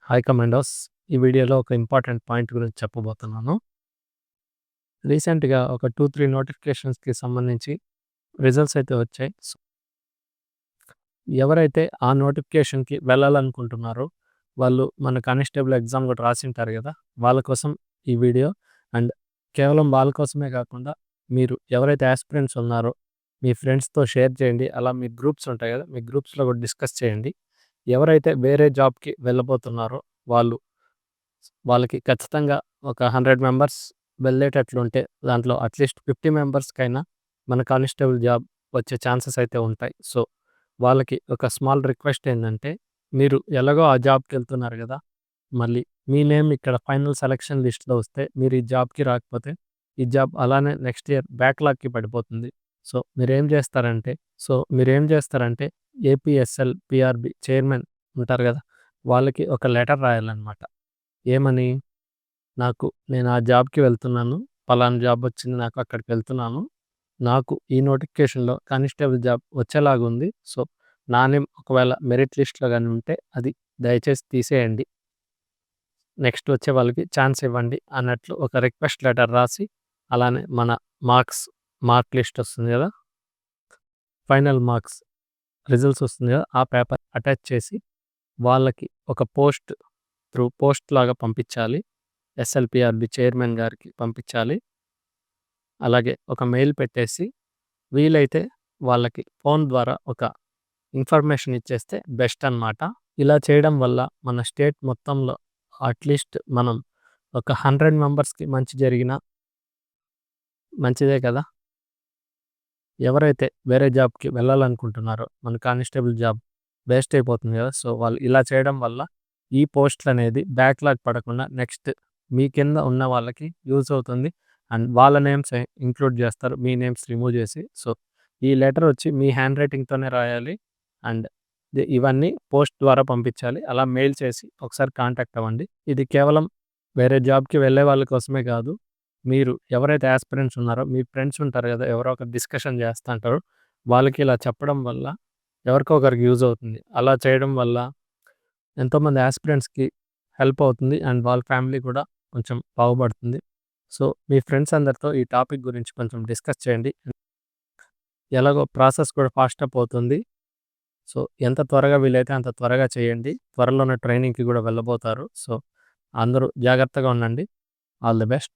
Hi commandos. ఈ వీడియోలో ఒక ఇంపార్టెంట్ పాయింట్ గురించి చెప్పబోతున్నాను. రీసెంట్‌గా ఒక 2, 3 నోటిఫికేషన్స్‌కి సంబంధించి రిజల్ట్స్ అయితే వచ్చాయి. ఎవరైతే ఆ నోటిఫికేషన్‌కి వెళ్ళాలనుకుంటున్నారో, వాళ్ళు మన కానిస్టేబుల్ ఎగ్జామ్ కూడా రాసింటారు గదా! వాళ్ళ కోసం ఈ వీడియో. అండ్ కేవలం వాళ్ళ కోసమే కాకుండా, మీరు ఎవరైతే యాస్పిరెంట్స్ ఉన్నారో, మీ ఫ్రెండ్స్‌తో షేర్ చేయండి. అలా మీ గ్రూప్స్ ఉంటాయి గదా! మీ గ్రూప్స్‌లో కూడా డిస్కస్ చేయండి. ఎవరైతే వేరే జాబ్‌కి వెళ్ళబోతున్నారో వాళ్ళకి ఖచ్చితంగా ఒక 100 మెంబర్స్ వెళ్ళేటట్లుంటే, దాంట్లో అట్‌లీస్ట్ 50 మెంబర్స్‌కైనా మన కానిస్టేబుల్ జాబ్ వచ్చే ఛాన్సెస్ అయితే ఉంటాయి. సో, వాళ్ళకి ఒక స్మాల్ రిక్వెస్ట్ ఏందంటే, మీరు ఎలాగో ఆ జాబ్‌కెళ్తున్నారు గదా! మళ్ళీ మీ నేమ్ ఇక్కడ ఫైనల్ సెలక్షన్ లిస్ట్‌లో వస్తే, మీరు ఈ జాబ్‌కి రాకపోతే, ఈ జాబ్ అలానే నెక్స్ట్ ఇయర్ బ్యాక్‌లాగ్‌కి పడిపోతుంది. సో, మీరేం చేస్తారంటే ఏపీఎస్ఎల్, పీఆర్‌బీ చైర్మన్ ఉంటారు గదా! వాళ్ళకి ఒక లెటర్ రాయాలన్నమాట. ఏమని? నేను ఆ జాబ్‌కి వెళ్తున్నాను. పలానా జాబ్ వచ్చింది నాకు, అక్కడికి వెళ్తున్నాను. నాకు ఈ నోటిఫికేషన్‌లో కానిస్టేబుల్ జాబ్ వచ్చేలాగుంది. సో, నా నేమ్ ఒకవేళ మెరిట్ లిస్ట్‌లో గాని ఉంటే అది దయచేసి తీసేయండి. నెక్స్ట్ వచ్చే వాళ్ళకి ఛాన్స్ ఇవ్వండి అన్నట్లు ఒక రిక్వెస్ట్ లెటర్ రాసి, అలానే మన మార్క్స్ మార్క్ లిస్ట్ వస్తుంది గదా! ఫైనల్ మార్క్స్ రిజల్ట్స్ వస్తుంది గదా! ఆ పేపర్ అటాచ్ చేసి వాళ్ళకి ఒక పోస్ట్ లాగా పంపించాలి. ఎస్ఎల్‌పిఆర్‌బి చైర్మన్ గారికి పంపించాలి. అలాగే ఒక మెయిల్ పెట్టేసి, వీలైతే వాళ్ళకి ఫోన్ ద్వారా ఒక ఇన్ఫర్మేషన్ ఇచ్చేస్తే బెస్ట్ అనమాట. ఇలా చేయడం వల్ల మన స్టేట్ మొత్తంలో అట్‌లీస్ట్ మనం ఒక 100 మెంబర్స్‌కి మంచి జరిగినా మంచిదే కదా! ఎవరైతే వేరే జాబ్‌కి వెళ్ళాలనుకుంటున్నారో, మన కానిస్టేబుల్ జాబ్ వేస్ట్ అయిపోతుంది కదా! సో, వాళ్ళు ఇలా చేయడం వల్ల ఈ పోస్ట్‌లనేది బ్యాక్‌లాగ్ పడకుండా నెక్స్ట్ మీ కింద ఉన్న వాళ్ళకి యూజ్ అవుతుంది. అండ్ వాళ్ళ నేమ్సే ఇంక్లూడ్ చేస్తారు. మీ నేమ్స్ రిమూవ్ చేసి. సో, ఈ లెటర్ వచ్చి మీ హ్యాండ్ రైటింగ్‌తోనే రాయాలి. అండ్ ఇవన్నీ పోస్ట్ ద్వారా పంపించాలి. అలా మెయిల్ చేసి ఒకసారి కాంటాక్ట్ అవ్వండి. ఇది కేవలం వేరే జాబ్‌కి వెళ్ళే వాళ్ళ కోసమే కాదు. మీరు ఎవరైతే యాస్పిరెంట్స్ ఉన్నారో, మీ ఫ్రెండ్స్ ఉంటారు గదా! ఎవరో ఒకరు డిస్కషన్ చేస్తుంటారు. వాళ్ళకి ఇలా చెప్పడం వల్ల ఎవరికో ఒకరికి యూజ్ అవుతుంది. అలా చేయడం వల్ల ఎంతోమంది యాస్పిరెంట్స్‌కి హెల్ప్ అవుతుంది. అండ్ వాళ్ళ ఫ్యామిలీ కూడా కొంచెం బాగుపడుతుంది. సో, మీ ఫ్రెండ్స్ అందరితో ఈ టాపిక్ గురించి కొంచెం డిస్కస్ చేయండి. ఎలాగో ప్రాసెస్ కూడా ఫాస్ట్ అప్ అవుతుంది. సో, ఎంత త్వరగా వీలైతే అంత త్వరగా చేయండి. త్వరలోనే ట్రైనింగ్‌కి కూడా వెళ్ళబోతారు. సో, అందరూ జాగ్రత్తగా ఉండండి. All the best.